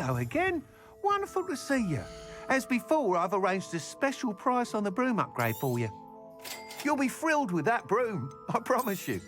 Hello again. Wonderful to see you. As before, I've arranged a special price on the broom upgrade for you. You'll be thrilled with that broom, I promise you.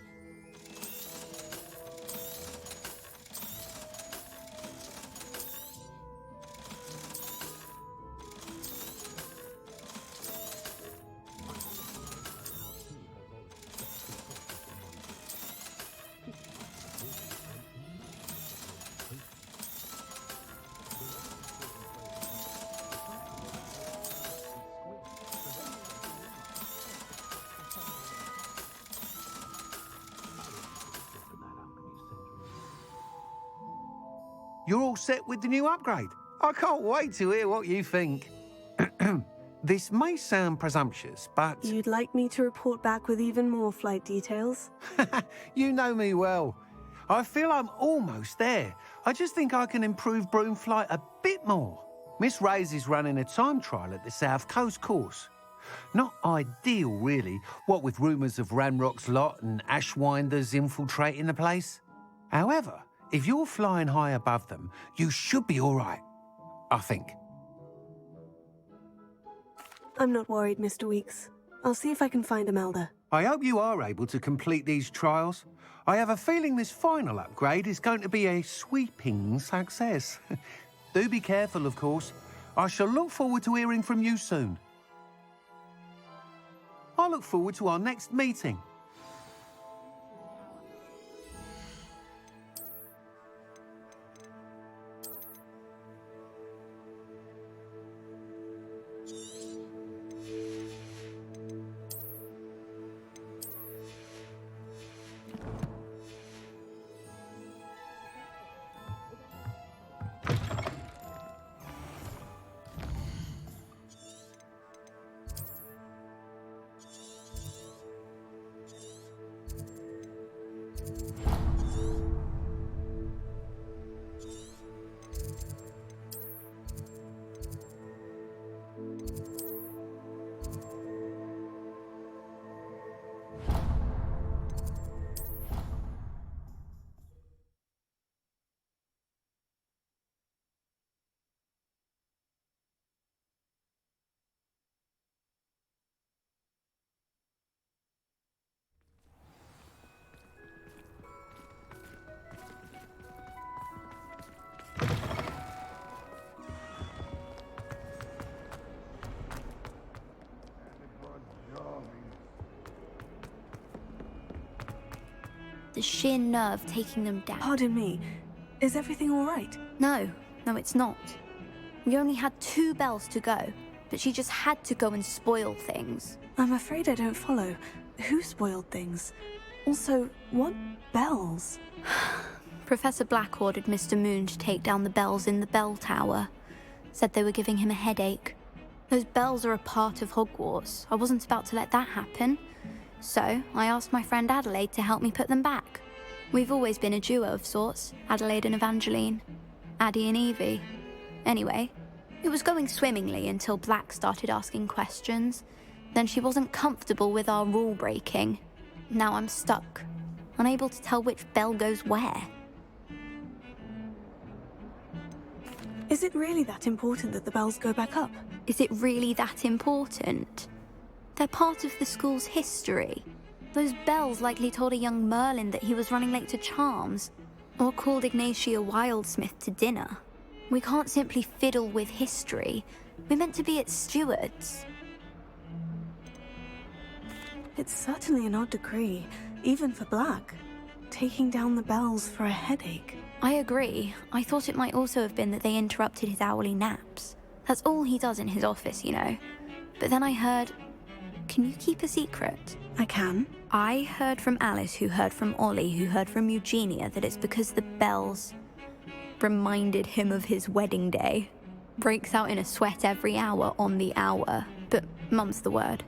You're all set with the new upgrade. I can't wait to hear what you think. This may sound presumptuous, but... You'd like me to report back with even more flight details? You know me well. I feel I'm almost there. I just think I can improve broom flight a bit more. Miss Ray's is running a time trial at the South Coast course. Not ideal, really, what with rumours of Ranrock's lot and Ashwinders infiltrating the place. However, if you're flying high above them, you should be all right, I think. I'm not worried, Mr. Weeks. I'll see if I can find Imelda. I hope you are able to complete these trials. I have a feeling this final upgrade is going to be a sweeping success. Do be careful, of course. I shall look forward to hearing from you soon. I look forward to our next meeting. The sheer nerve taking them down. Pardon me. Is everything all right? No, it's not. We only had 2 bells to go, but she just had to go and spoil things. I'm afraid I don't follow. Who spoiled things? Also, what bells? Professor Black ordered Mr. Moon to take down the bells in the bell tower. Said they were giving him a headache. Those bells are a part of Hogwarts. I wasn't about to let that happen. So, I asked my friend Adelaide to help me put them back. We've always been a duo of sorts, Adelaide and Evangeline. Addie and Evie. Anyway, it was going swimmingly until Black started asking questions. Then she wasn't comfortable with our rule breaking. Now I'm stuck, unable to tell which bell goes where. Is it really that important that the bells go back up? Is it really that important? They're part of the school's history. Those bells likely told a young Merlin that he was running late to charms, or called Ignatia Wildsmith to dinner. We can't simply fiddle with history. We're meant to be its stewards. It's certainly an odd decree, even for Black. Taking down the bells for a headache. I agree. I thought it might also have been that they interrupted his hourly naps. That's all he does in his office, you know. But then I heard... Can you keep a secret? I can. I heard from Alice, who heard from Ollie, who heard from Eugenia, that it's because the bells reminded him of his wedding day. Breaks out in a sweat every hour on the hour, but mum's the word.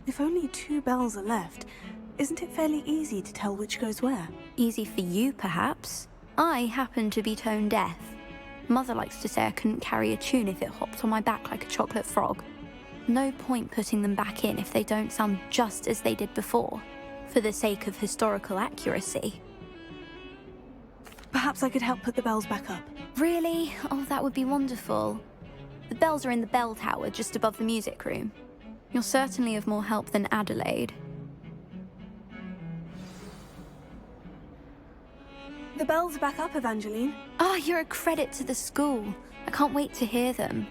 If only 2 bells are left, isn't it fairly easy to tell which goes where? Easy for you, perhaps. I happen to be tone deaf. Mother likes to say I couldn't carry a tune if it hopped on my back like a chocolate frog. No point putting them back in if they don't sound just as they did before, for the sake of historical accuracy. Perhaps Perhaps I could help put the bells back up. Really? Oh, that would be wonderful. The bells are in the bell tower just above the music room. You're certainly of more help than Adelaide. The bells are back up, Evangeline. Ah, you're a credit to the school. I can't wait to hear them.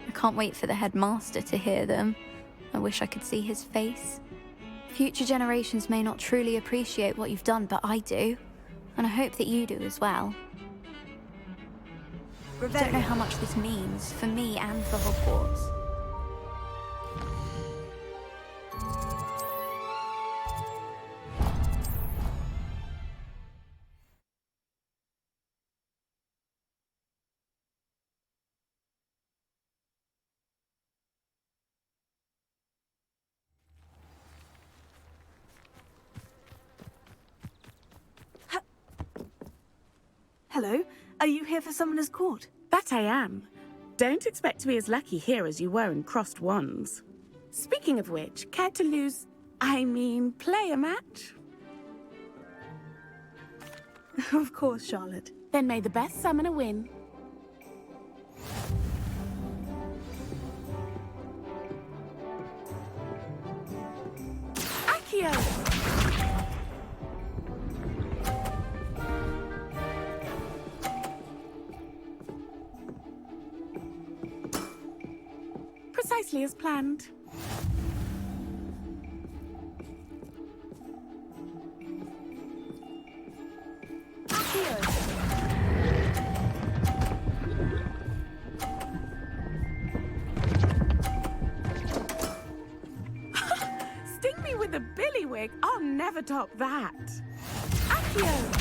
I can't wait for the headmaster to hear them. I wish I could see his face. Future generations may not truly appreciate what you've done, but I do. And I hope that you do as well. I don't know how much this means for me and for Hogwarts. Hello? Are you here for Summoner's Court? That I am. Don't expect to be as lucky here as you were in Crossed Wands. Speaking of which, care to play a match? Of course, Charlotte. Then may the best summoner win. Accio! Precisely as planned. Sting me with a billywig. I'll never top that. Accio!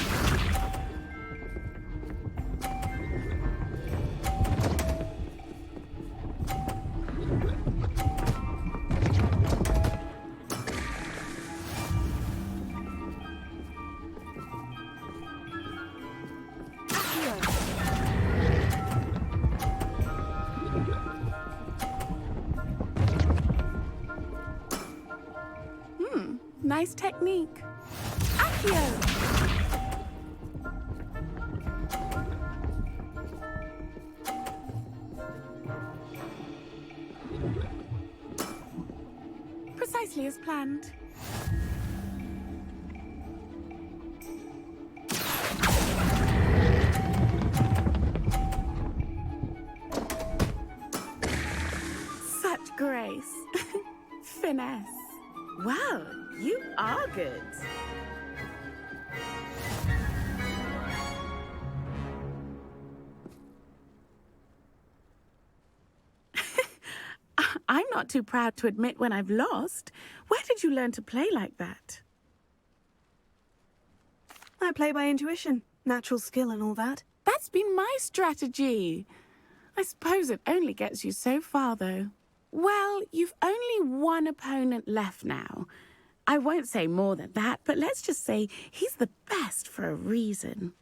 Nice technique. Accio! Precisely as planned. Such grace. Finesse. Well, you are good. I'm not too proud to admit when I've lost. Where did you learn to play like that? I play by intuition, natural skill and all that. That's been my strategy. I suppose it only gets you so far, though. Well, you've only one opponent left now. I won't say more than that, but let's just say he's the best for a reason.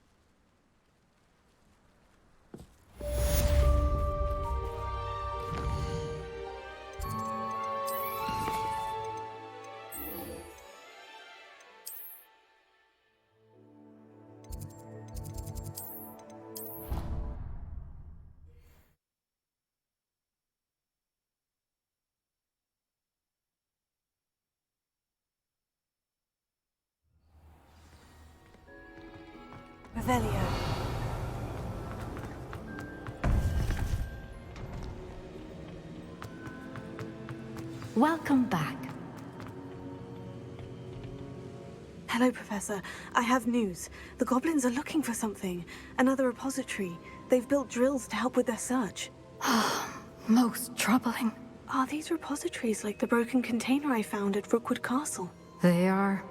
Revelio. Welcome back. Hello, Professor. I have news. The goblins are looking for something. Another repository. They've built drills to help with their search. Most troubling. Are these repositories like the broken container I found at Rookwood Castle? They are.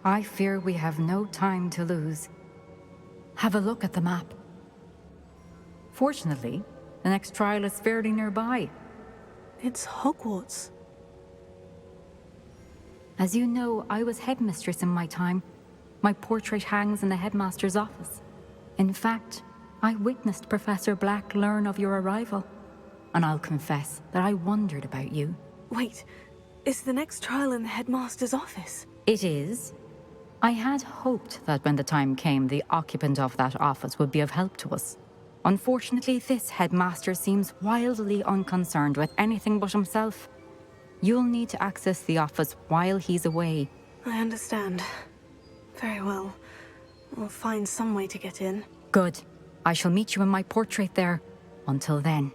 I fear we have no time to lose. Have a look at the map. Fortunately, the next trial is fairly nearby. It's Hogwarts. As you know, I was headmistress in my time. My portrait hangs in the headmaster's office. In fact, I witnessed Professor Black learn of your arrival. And I'll confess that I wondered about you. Wait, is the next trial in the headmaster's office? It is. I had hoped that when the time came, the occupant of that office would be of help to us. Unfortunately, this headmaster seems wildly unconcerned with anything but himself. You'll need to access the office while he's away. I understand. Very well. We'll find some way to get in. Good. I shall meet you in my portrait there. Until then.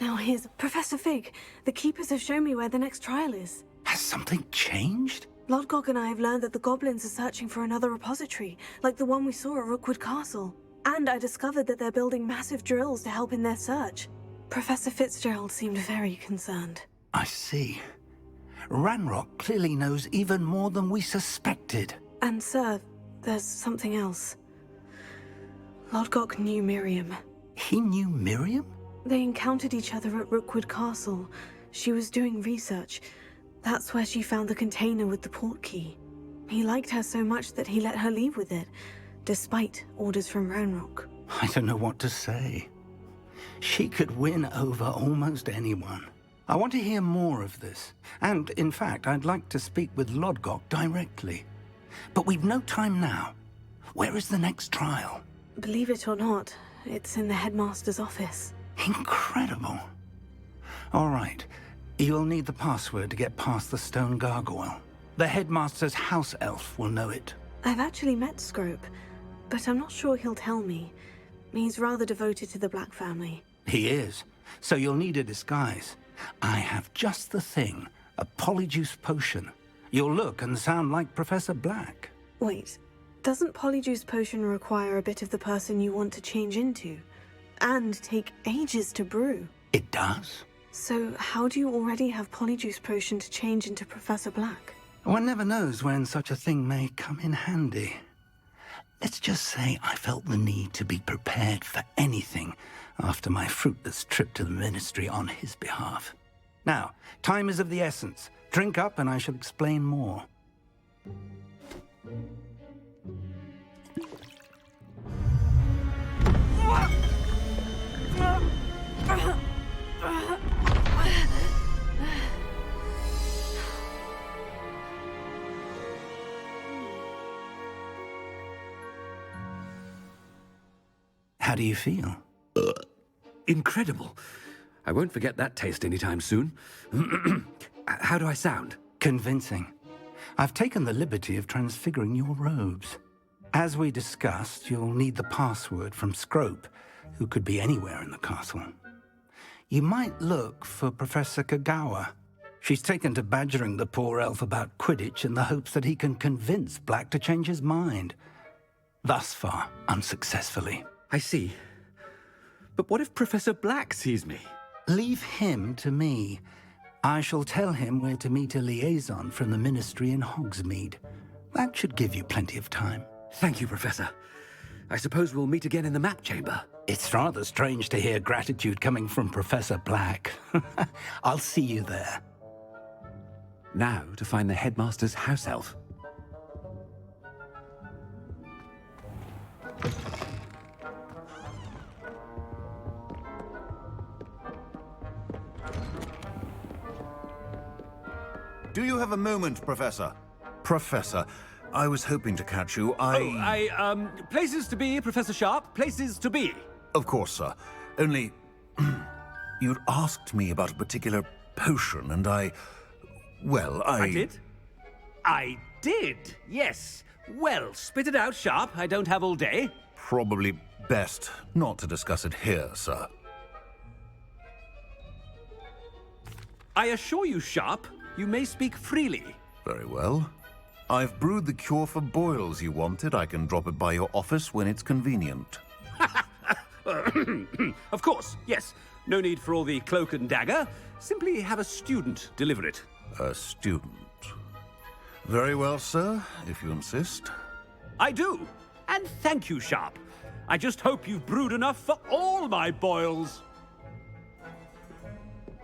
Now here's Professor Fig. The Keepers have shown me where the next trial is. Has something changed? Lodgok and I have learned that the goblins are searching for another repository, like the one we saw at Rookwood Castle. And I discovered that they're building massive drills to help in their search. Professor Fitzgerald seemed very concerned. I see. Ranrock clearly knows even more than we suspected. And sir, there's something else. Lodgok knew Miriam. He knew Miriam? They encountered each other at Rookwood Castle. She was doing research. That's where she found the container with the port key. He liked her so much that he let her leave with it, despite orders from Ranrock. I don't know what to say. She could win over almost anyone. I want to hear more of this. And, in fact, I'd like to speak with Lodgok directly. But we've no time now. Where is the next trial? Believe it or not, it's in the Headmaster's office. Incredible. All right. You'll need the password to get past the stone gargoyle. The Headmaster's house elf will know it. I've actually met Scrope, but I'm not sure he'll tell me. He's rather devoted to the Black family. He is. So you'll need a disguise. I have just the thing. A Polyjuice potion. You'll look and sound like Professor Black. Wait, doesn't Polyjuice potion require a bit of the person you want to change into? And take ages to brew? It does. So how do you already have Polyjuice potion to change into Professor Black? One never knows when such a thing may come in handy. Let's just say I felt the need to be prepared for anything after my fruitless trip to the Ministry on his behalf. Now, time is of the essence. Drink up and I shall explain more. How do you feel? Incredible. I won't forget that taste anytime soon. How do I sound? Convincing. I've taken the liberty of transfiguring your robes. As we discussed, you'll need the password from Scrope, who could be anywhere in the castle. You might look for Professor Kagawa. She's taken to badgering the poor elf about Quidditch in the hopes that he can convince Black to change his mind. Thus far, unsuccessfully. I see. But what if Professor Black sees me? Leave him to me. I shall tell him where to meet a liaison from the Ministry in Hogsmeade. That should give you plenty of time. Thank you, Professor. I suppose we'll meet again in the map chamber. It's rather strange to hear gratitude coming from Professor Black. I'll see you there. Now to find the Headmaster's house elf. Do you have a moment, Professor? Professor, I was hoping to catch you. Places to be, Professor Sharp. Places to be. Of course, sir. Only... you'd asked me about a particular potion, and well, I did? I did, yes. Well, spit it out, Sharp. I don't have all day. Probably best not to discuss it here, sir. I assure you, Sharp, you may speak freely. Very well. I've brewed the cure for boils you wanted. I can drop it by your office when it's convenient. Of course, yes. No need for all the cloak and dagger. Simply have a student deliver it. A student. Very well, sir, if you insist. I do. And thank you, Sharp. I just hope you've brewed enough for all my boils.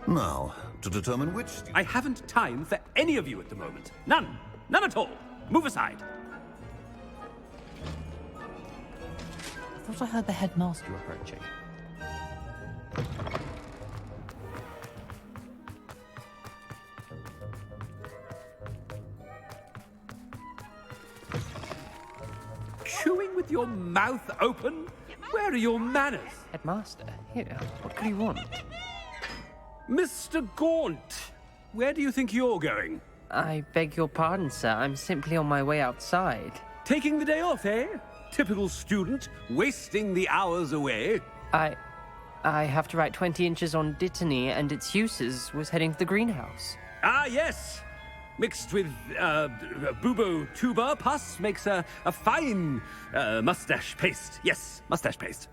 Now, to determine which... I haven't time for any of you at the moment. None. None at all. Move aside. I thought I heard the headmaster approaching. Chewing with your mouth open? Where are your manners? Headmaster, here, what could you want? Mr. Gaunt, where do you think you're going? I beg your pardon, sir. I'm simply on my way outside. Taking the day off, eh? Typical student, wasting the hours away. I have to write 20 inches on Dittany and its uses. Was heading to the greenhouse. Ah, yes. Mixed with bubo tuber pus makes a fine mustache paste. Yes, mustache paste.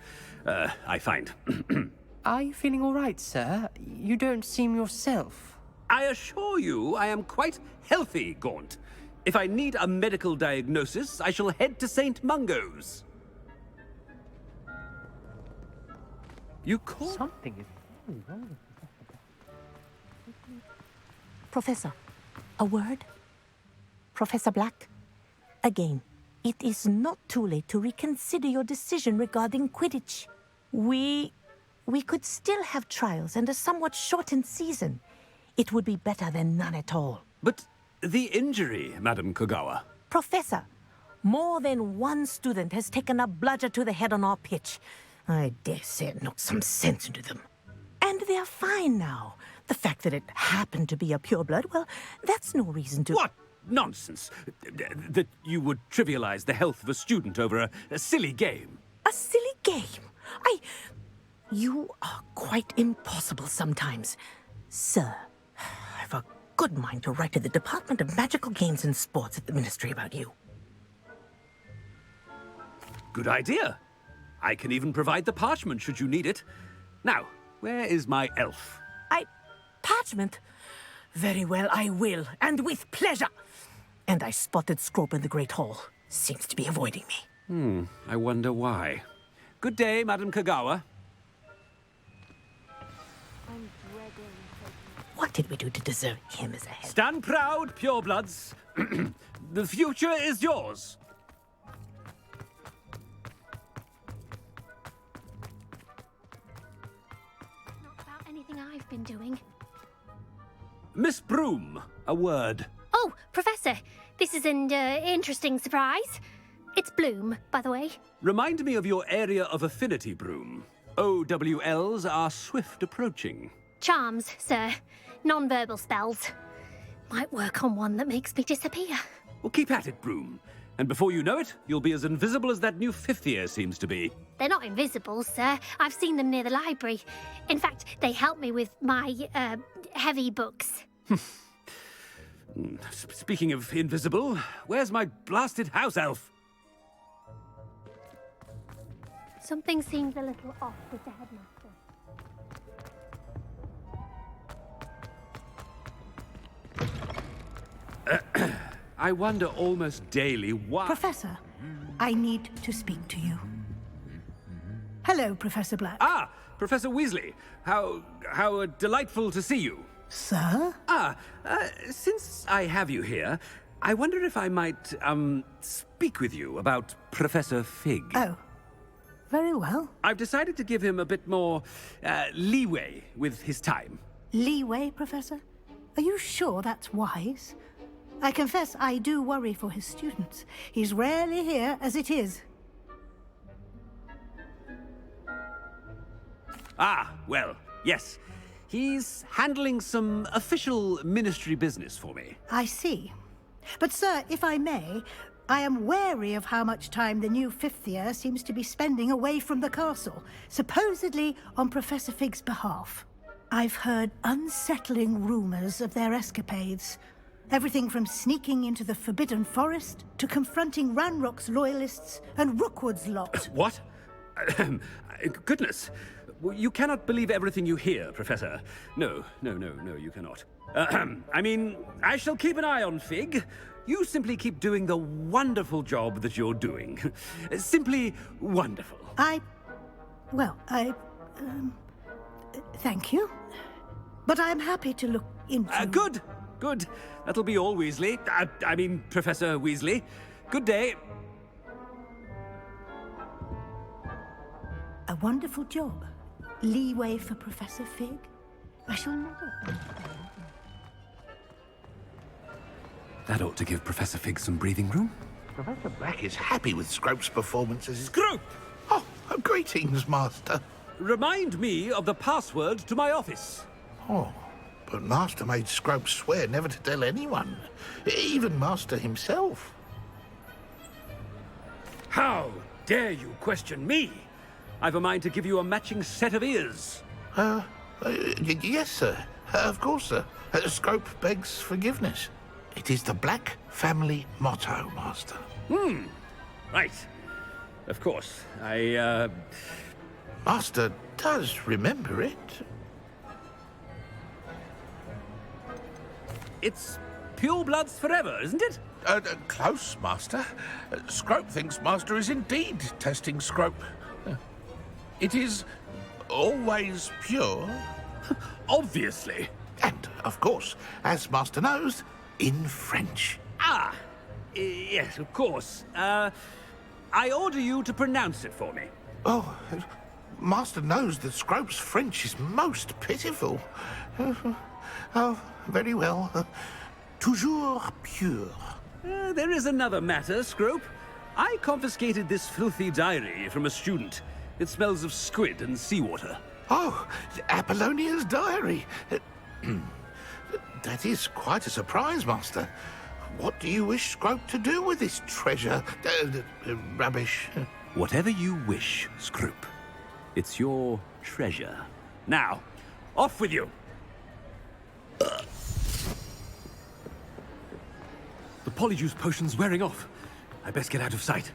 I find. Are you feeling all right, sir? You don't seem yourself. I assure you I am quite healthy, Gaunt. If I need a medical diagnosis, I shall head to St. Mungo's. You call... Something is very wrong. Professor, a word? Professor Black? Again, it is not too late to reconsider your decision regarding Quidditch. We could still have trials and a somewhat shortened season. It would be better than none at all. But the injury, Madam Kogawa. Professor, more than one student has taken a bludger to the head on our pitch. I dare say it knocked some sense into them. And they're fine now. The fact that it happened to be a pureblood, well, that's no reason to... What nonsense! That you would trivialize the health of a student over a silly game. A silly game? You are quite impossible sometimes. Sir, I've a good mind to write to the Department of Magical Games and Sports at the Ministry about you. Good idea. I can even provide the parchment should you need it. Now, where is my elf? Parchment? Very well, I will, and with pleasure. And I spotted Scrope in the Great Hall. Seems to be avoiding me. I wonder why. Good day, Madam Kogawa. What did we do to deserve him as a head? Stand proud, purebloods. The future is yours. Not about anything I've been doing. Miss Broom, a word. Oh, Professor, this is an interesting surprise. It's Bloom, by the way. Remind me of your area of affinity, Broom. OWLs are swift approaching. Charms, sir. Non-verbal spells. Might work on one that makes me disappear. Well, keep at it, Broom. And before you know it, you'll be as invisible as that new fifth year seems to be. They're not invisible, sir. I've seen them near the library. In fact, they help me with my, heavy books. Speaking of invisible, where's my blasted house elf? Something seems a little off with the headmaster. I wonder almost daily why... Professor, I need to speak to you. Hello, Professor Black. Ah, Professor Weasley. How delightful to see you. Sir? Since I have you here, I wonder if I might, speak with you about Professor Fig. Oh, very well. I've decided to give him a bit more, leeway with his time. Leeway, Professor? Are you sure that's wise? I confess I do worry for his students. He's rarely here as it is. Ah, well, yes. He's handling some official ministry business for me. I see. But, sir, if I may, I am wary of how much time the new fifth year seems to be spending away from the castle, supposedly on Professor Fig's behalf. I've heard unsettling rumors of their escapades. Everything from sneaking into the Forbidden Forest to confronting Ranrock's loyalists and Rookwood's lot. What? Goodness. You cannot believe everything you hear, Professor. No, you cannot. I mean, I shall keep an eye on Fig. You simply keep doing the wonderful job that you're doing. Simply wonderful. Thank you. But I'm happy to look into... Good. That'll be all, Weasley. I mean, Professor Weasley. Good day. A wonderful job. Leeway for Professor Fig? I shall never... That ought to give Professor Fig some breathing room. Professor Black is happy with Scrope's performances. Scrope! Oh, greetings, Master. Remind me of the password to my office. Oh, but Master made Scrope swear never to tell anyone, even Master himself. How dare you question me? I've a mind to give you a matching set of ears. Yes, sir. Of course, sir. Scrope begs forgiveness. It is the Black family motto, Master. Right. Of course. Master does remember it. It's purebloods forever, isn't it? Close, Master. Scrope thinks Master is indeed testing Scrope. It is always pure. Obviously. And, of course, as Master knows, in French. Yes, of course. I order you to pronounce it for me. Oh, Master knows that Scrope's French is most pitiful. Oh, very well. Toujours pure. There is another matter, Scrope. I confiscated this filthy diary from a student. It smells of squid and seawater. Oh, Apollonia's diary. That is quite a surprise, Master. What do you wish Scrope to do with this treasure? Rubbish. Whatever you wish, Scrope. It's your treasure. Now, off with you. The Polyjuice potion's wearing off. I best get out of sight.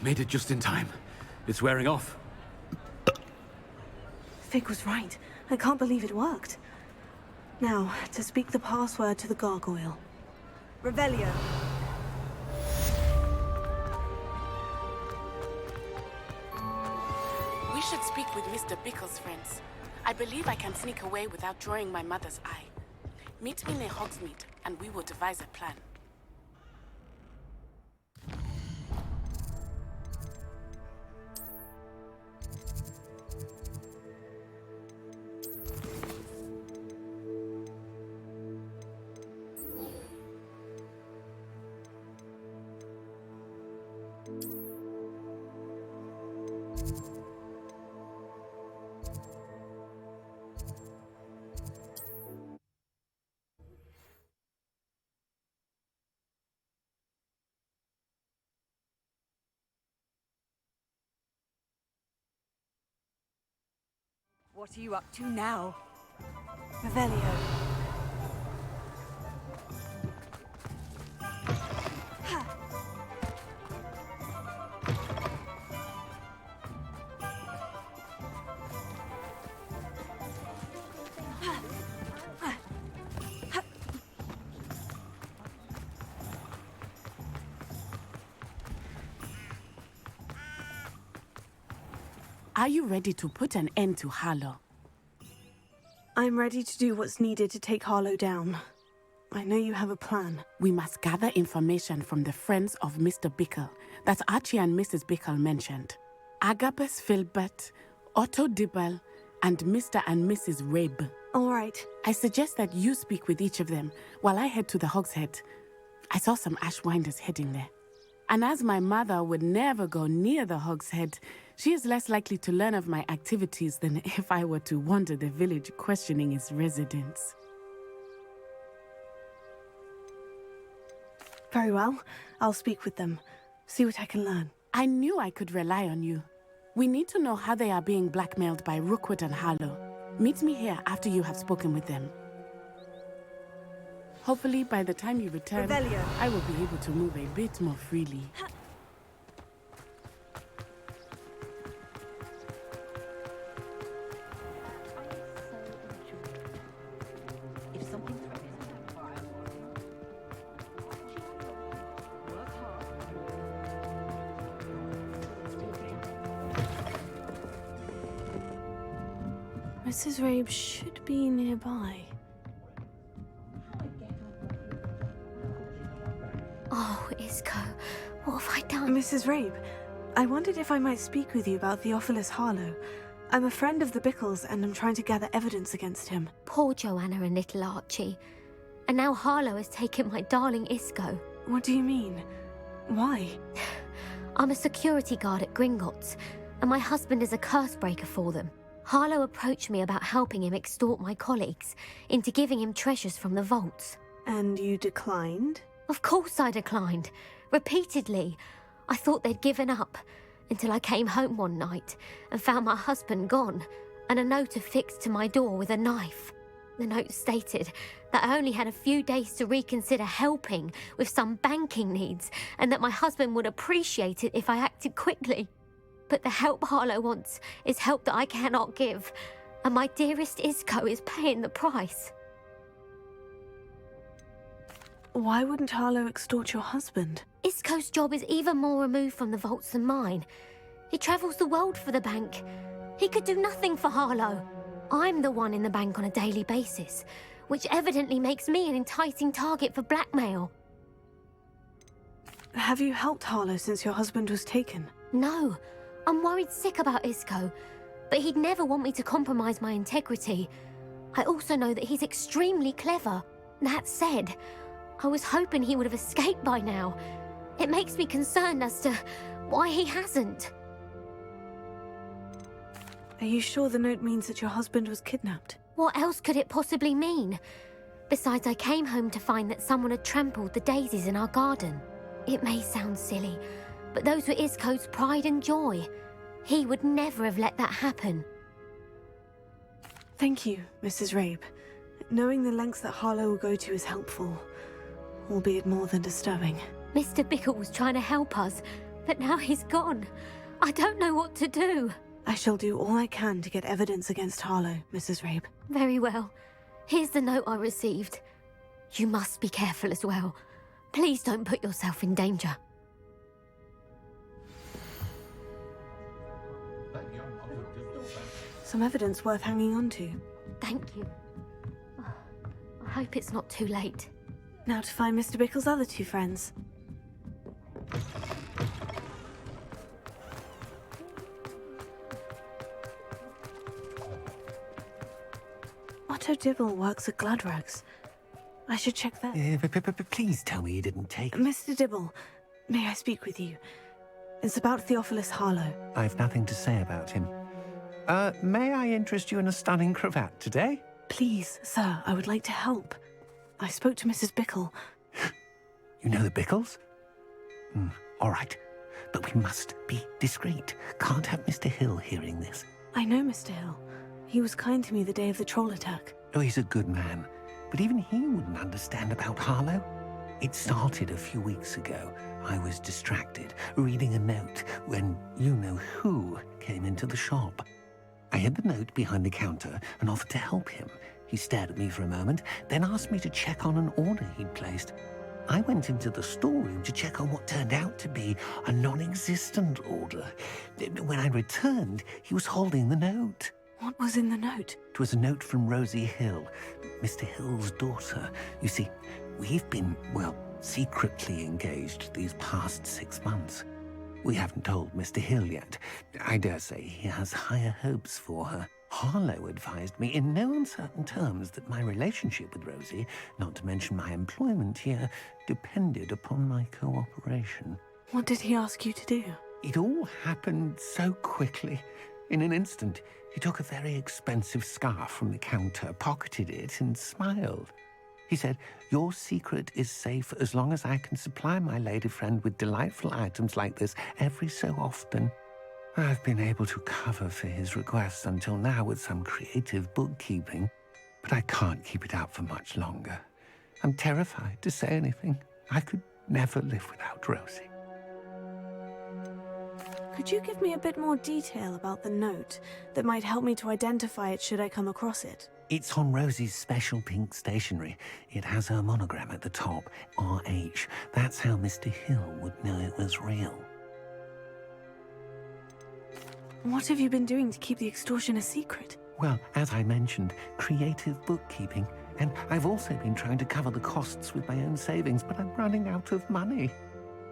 Made it just in time. It's wearing off. Fig was right. I can't believe it worked. Now, to speak the password to the gargoyle. Revelio. We should speak with Mr. Bickle's friends. I believe I can sneak away without drawing my mother's eye. Meet me near Hogsmeade, and we will devise a plan. What are you up to now? Revelio. Are you ready to put an end to Harlow? I'm ready to do what's needed to take Harlow down. I know you have a plan. We must gather information from the friends of Mr. Bickle that Archie and Mrs. Bickle mentioned. Agabus Filbert, Otto Dibble and Mr. and Mrs. Rabe. All right. I suggest that you speak with each of them while I head to the Hogshead. I saw some Ashwinders heading there. And as my mother would never go near the Hogshead, she is less likely to learn of my activities than if I were to wander the village questioning its residents. Very well. I'll speak with them. See what I can learn. I knew I could rely on you. We need to know how they are being blackmailed by Rookwood and Harlow. Meet me here after you have spoken with them. Hopefully, by the time you return, Revelio. I will be able to move a bit more freely. Mrs. Rabe should be nearby. Oh, Isco, what have I done? Mrs. Rabe, I wondered if I might speak with you about Theophilus Harlow. I'm a friend of the Bickles and I'm trying to gather evidence against him. Poor Joanna and little Archie. And now Harlow has taken my darling Isco. What do you mean? Why? I'm a security guard at Gringotts, and my husband is a curse breaker for them. Harlow approached me about helping him extort my colleagues into giving him treasures from the vaults. And you declined? Of course I declined. Repeatedly. I thought they'd given up, until I came home one night and found my husband gone, and a note affixed to my door with a knife. The note stated that I only had a few days to reconsider helping with some banking needs, and that my husband would appreciate it if I acted quickly. But the help Harlow wants is help that I cannot give, and my dearest Isco is paying the price. Why wouldn't Harlow extort your husband? Isco's job is even more removed from the vaults than mine. He travels the world for the bank. He could do nothing for Harlow. I'm the one in the bank on a daily basis, which evidently makes me an enticing target for blackmail. Have you helped Harlow since your husband was taken? No. I'm worried sick about Isco, but he'd never want me to compromise my integrity. I also know that he's extremely clever. That said, I was hoping he would have escaped by now. It makes me concerned as to why he hasn't. Are you sure the note means that your husband was kidnapped? What else could it possibly mean? Besides, I came home to find that someone had trampled the daisies in our garden. It may sound silly, but those were Isco's pride and joy. He would never have let that happen. Thank you, Mrs. Rabe. Knowing the lengths that Harlow will go to is helpful, albeit more than disturbing. Mr. Bickle was trying to help us, but now he's gone. I don't know what to do. I shall do all I can to get evidence against Harlow, Mrs. Rabe. Very well. Here's the note I received. You must be careful as well. Please don't put yourself in danger. Some evidence worth hanging on to. Thank you. I hope it's not too late. Now to find Mr. Bickle's other two friends. Otto Dibble works at Gladrugs. I should check that. Please tell me you didn't take... Mr. Dibble, may I speak with you? It's about Theophilus Harlow. I've nothing to say about him. May I interest you in a stunning cravat today? Please, sir, I would like to help. I spoke to Mrs. Bickle. You know the Bickles? All right. But we must be discreet. Can't have Mr. Hill hearing this. I know Mr. Hill. He was kind to me the day of the troll attack. Oh, he's a good man. But even he wouldn't understand about Harlow. It started a few weeks ago. I was distracted, reading a note, when you-know-who came into the shop. I hid the note behind the counter and offered to help him. He stared at me for a moment, then asked me to check on an order he'd placed. I went into the storeroom to check on what turned out to be a non-existent order. When I returned, he was holding the note. What was in the note? It was a note from Rosie Hill, Mr. Hill's daughter. You see, we've been, well, secretly engaged these past 6 months. We haven't told Mr. Hill yet. I dare say he has higher hopes for her. Harlow advised me in no uncertain terms that my relationship with Rosie, not to mention my employment here, depended upon my cooperation. What did he ask you to do? It all happened so quickly. In an instant, he took a very expensive scarf from the counter, pocketed it, and smiled. He said, "Your secret is safe as long as I can supply my lady friend with delightful items like this every so often." I've been able to cover for his requests until now with some creative bookkeeping, but I can't keep it up for much longer. I'm terrified to say anything. I could never live without Rosie. Could you give me a bit more detail about the note that might help me to identify it should I come across it? It's on Rosie's special pink stationery. It has her monogram at the top, RH. That's how Mr. Hill would know it was real. What have you been doing to keep the extortion a secret? Well, as I mentioned, creative bookkeeping. And I've also been trying to cover the costs with my own savings, but I'm running out of money.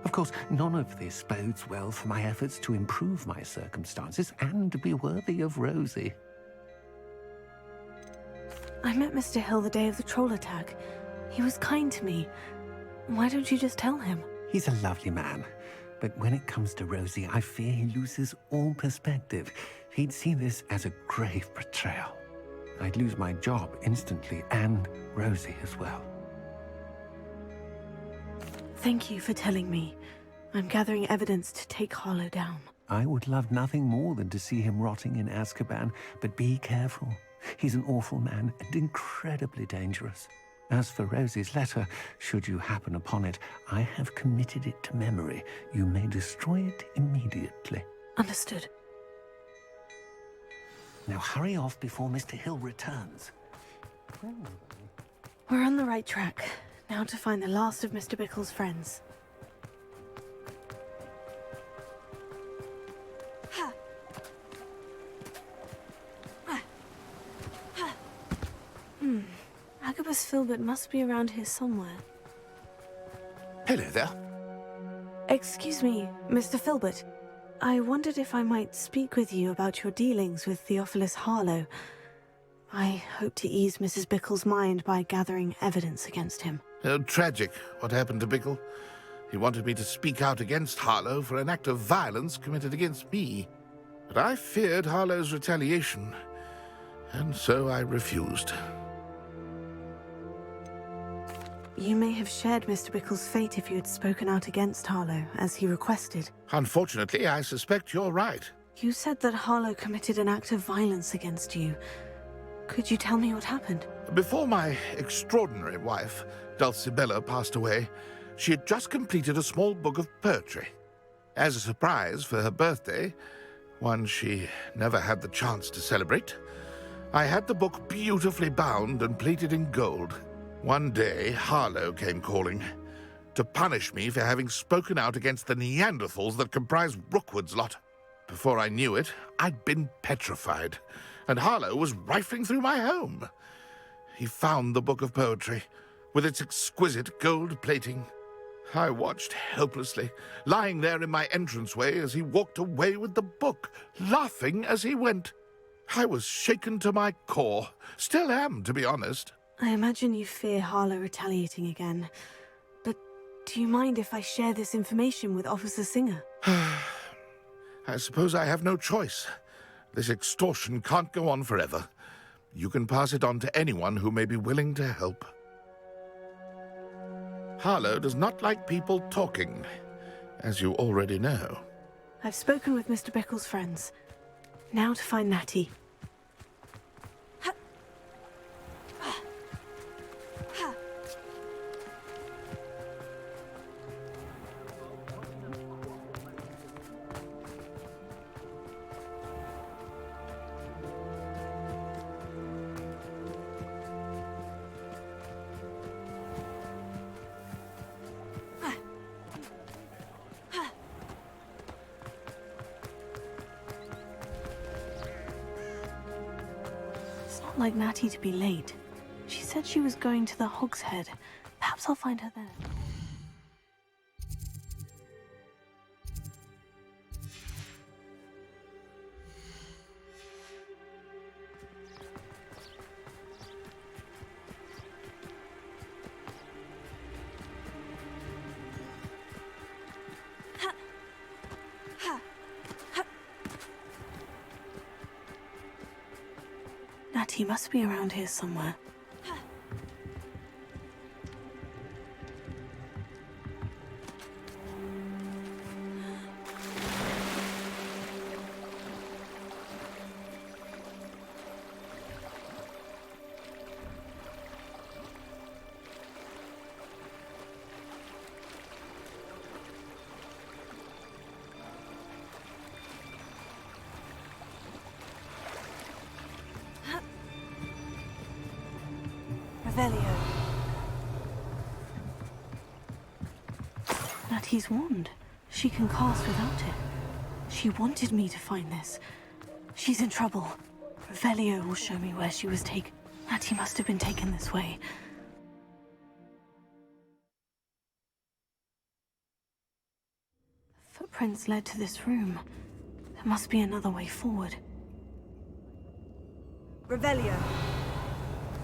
Of course, none of this bodes well for my efforts to improve my circumstances and to be worthy of Rosie. I met Mr. Hill the day of the troll attack. He was kind to me. Why don't you just tell him? He's a lovely man. But when it comes to Rosie, I fear he loses all perspective. He'd see this as a grave betrayal. I'd lose my job instantly, and Rosie as well. Thank you for telling me. I'm gathering evidence to take Harlow down. I would love nothing more than to see him rotting in Azkaban, but be careful. He's an awful man and incredibly dangerous. As for Rosie's letter, should you happen upon it, I have committed it to memory. You may destroy it immediately. Understood. Now hurry off before Mr. Hill returns. We're on the right track. Now to find the last of Mr. Bickle's friends. Agabus Filbert must be around here somewhere. Hello there. Excuse me, Mr. Filbert. I wondered if I might speak with you about your dealings with Theophilus Harlow. I hope to ease Mrs. Bickle's mind by gathering evidence against him. Tragic, what happened to Bickle. He wanted me to speak out against Harlow for an act of violence committed against me. But I feared Harlow's retaliation, and so I refused. You may have shared Mr. Bickle's fate if you had spoken out against Harlow, as he requested. Unfortunately, I suspect you're right. You said that Harlow committed an act of violence against you. Could you tell me what happened? Before my extraordinary wife, Dulcibella, passed away, she had just completed a small book of poetry. As a surprise for her birthday, one she never had the chance to celebrate, I had the book beautifully bound and plated in gold. One day, Harlow came calling to punish me for having spoken out against the Neanderthals that comprise Rookwood's lot. Before I knew it, I'd been petrified, and Harlow was rifling through my home. He found the book of poetry, with its exquisite gold plating. I watched helplessly, lying there in my entranceway as he walked away with the book, laughing as he went. I was shaken to my core. Still am, to be honest. I imagine you fear Harlow retaliating again. But do you mind if I share this information with Officer Singer? I suppose I have no choice. This extortion can't go on forever. You can pass it on to anyone who may be willing to help. Harlow does not like people talking, as you already know. I've spoken with Mr. Bickle's friends. Now to find Natty. Like Natty to be late. She said she was going to the Hogsheade. Perhaps I'll find her there. Natty must be around here somewhere. Natty's wand. She can cast without it. She wanted me to find this. She's in trouble. Revelio will show me where she was taken. Natty must have been taken this way. Footprints led to this room. There must be another way forward. Revelio.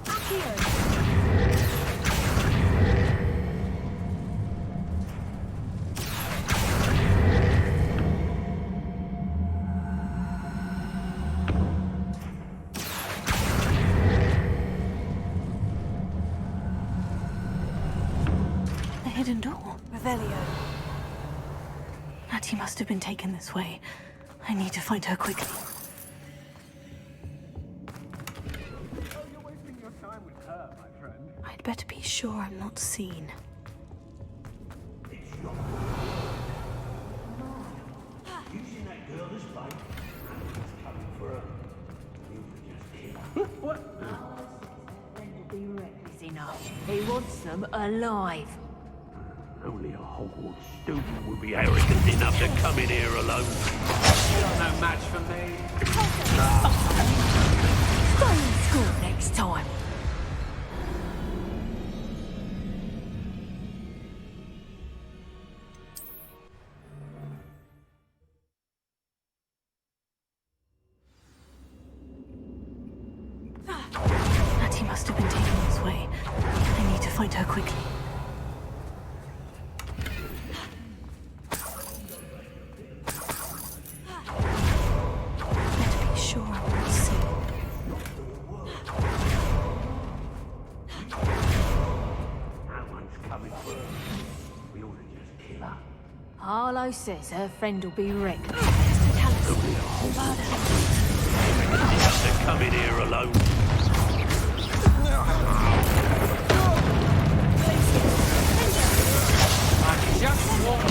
Accio. Hidden door. Revelio. Natty must have been taken this way. I need to find her quickly. Oh, you're wasting your time with her, my friend. I'd better be sure I'm not seen. Using that girl as bait. He's coming for her. You could just kill her. What? Will be reckless enough. He wants them alive. Only a Hogwarts student would be arrogant enough to come in here alone. You're no match for me. Stay in school next time. Natty must have been taken this way. I need to find her quickly. Harlow says her friend will be wrecked. Only a Hogwarts student enough to come in here alone. I just want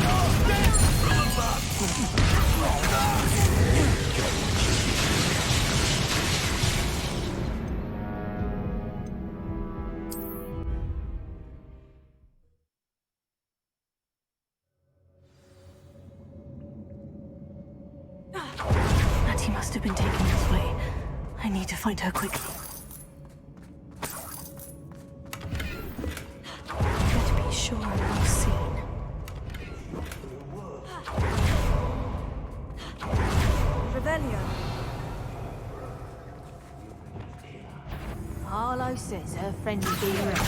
Natty must have been taken this way. I need to find her quickly. Better be sure I'm not seen. Revelio. Harlow says her friend will be wrecked.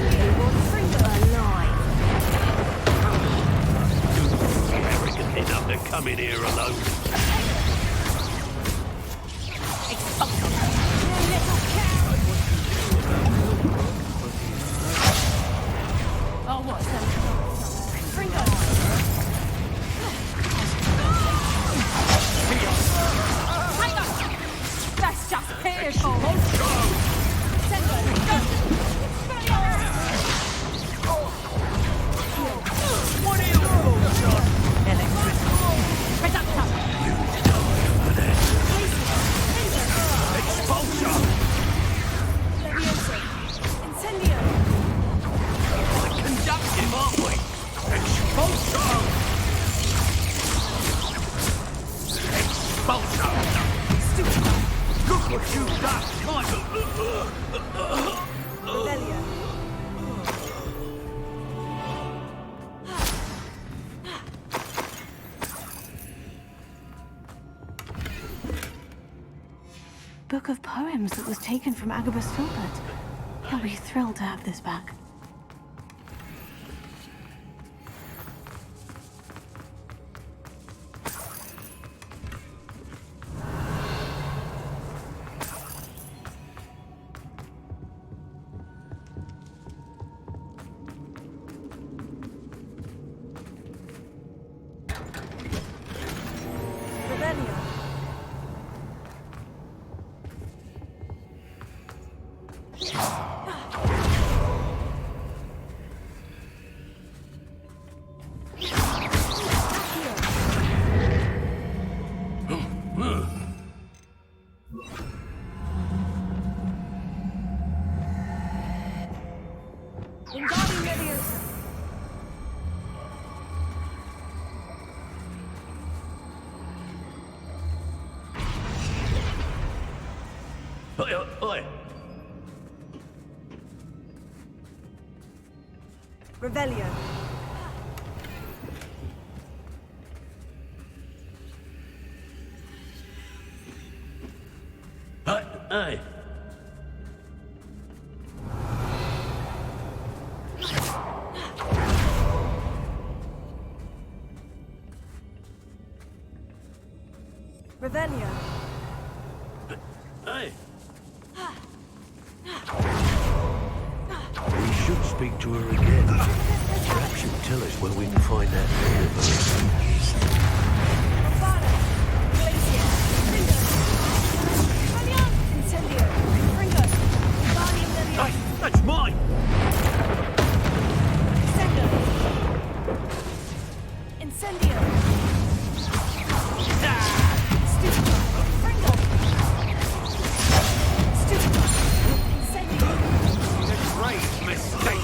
He wants them alive. Arrogant enough to come in here alone. Oh, what's that? Bring it on! That's just pitiful! What are you doing, Electric. Expulsion! Incendio! Conductive, aren't we? Expulsion! Expulsion! Look what you've done! Revelio. Book of poems that was taken from Agabus Filbert. He'll be thrilled to have this back. Oi! Revelio. Aye. Revelio. Aye. We should speak to her again. Perhaps she'll tell us where we can find that Aye, that's mine! Great mistake!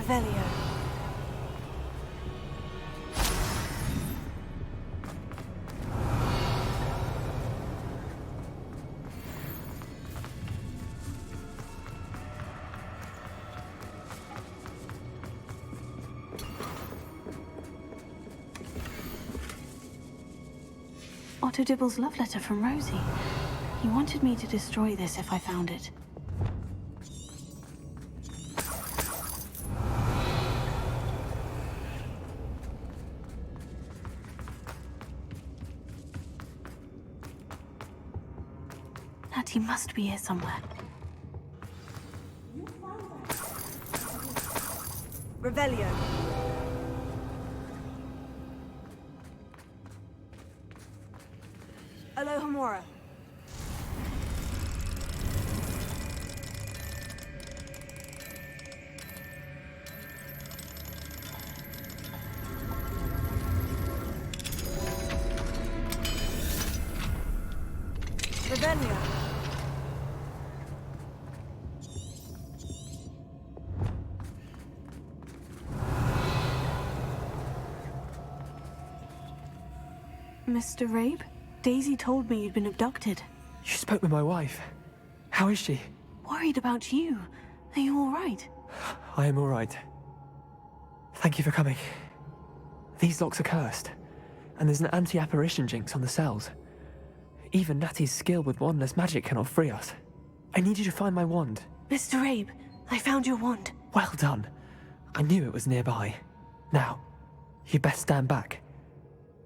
Revelio. Otto Dibble's love letter from Rosie. He wanted me to destroy this if I found it. Natty must be here somewhere. Revelio. Alohomora. Revelio. Mr. Rabe? Daisy told me you'd been abducted. You spoke with my wife. How is she? Worried about you. Are you all right? I am all right. Thank you for coming. These locks are cursed, and there's an anti-apparition jinx on the cells. Even Natty's skill with wandless magic cannot free us. I need you to find my wand. Mr. Rabe, I found your wand. Well done. I knew it was nearby. Now, you best stand back.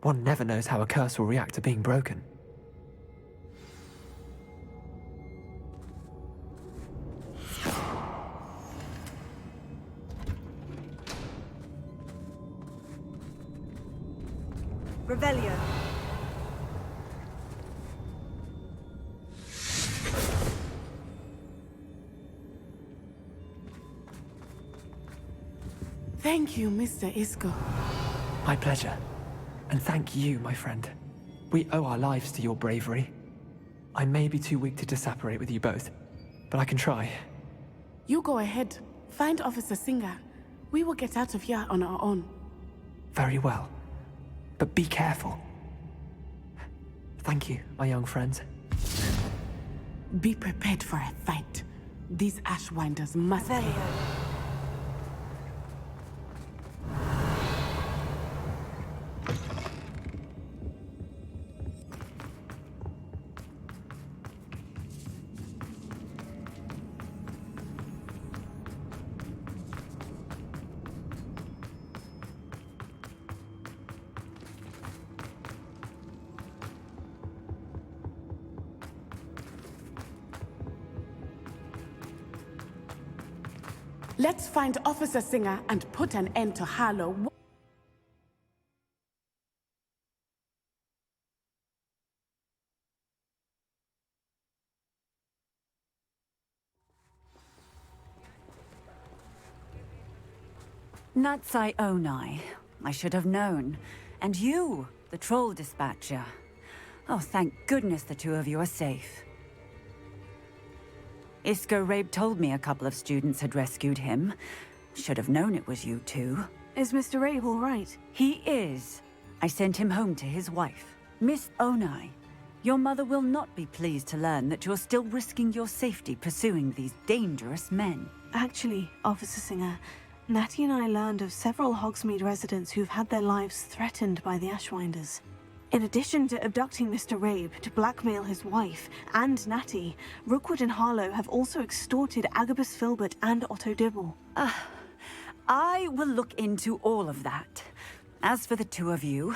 One never knows how a curse will react to being broken. Revelio. Thank you, Mr. Isco. My pleasure. And thank you, my friend. We owe our lives to your bravery. I may be too weak to disapparate with you both, but I can try. You go ahead. Find Officer Singer. We will get out of here on our own. Very well. But be careful. Thank you, my young friends. Be prepared for a fight. These Ashwinders must pay. Let's find Officer Singer and put an end to Harlow. Natsai Onai. I should have known. And you, the troll dispatcher. Oh, thank goodness the two of you are safe. Isco Rabe told me a couple of students had rescued him. Should have known it was you two. Is Mr. Rabe all right? He is. I sent him home to his wife. Miss Onai, your mother will not be pleased to learn that you're still risking your safety pursuing these dangerous men. Actually, Officer Singer, Natty and I learned of several Hogsmeade residents who've had their lives threatened by the Ashwinders. In addition to abducting Mr. Rabe to blackmail his wife and Natty, Rookwood and Harlow have also extorted Agabus Filbert and Otto Dibble. I will look into all of that. As for the two of you,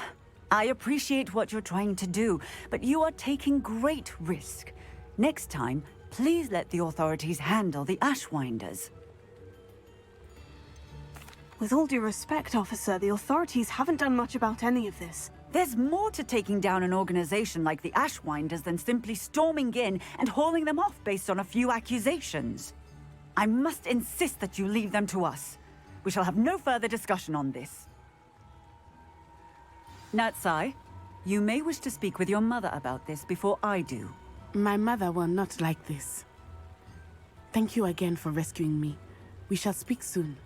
I appreciate what you're trying to do, but you are taking great risk. Next time, please let the authorities handle the Ashwinders. With all due respect, officer, the authorities haven't done much about any of this. There's more to taking down an organization like the Ashwinders than simply storming in and hauling them off based on a few accusations. I must insist that you leave them to us. We shall have no further discussion on this. Natsai, you may wish to speak with your mother about this before I do. My mother will not like this. Thank you again for rescuing me. We shall speak soon.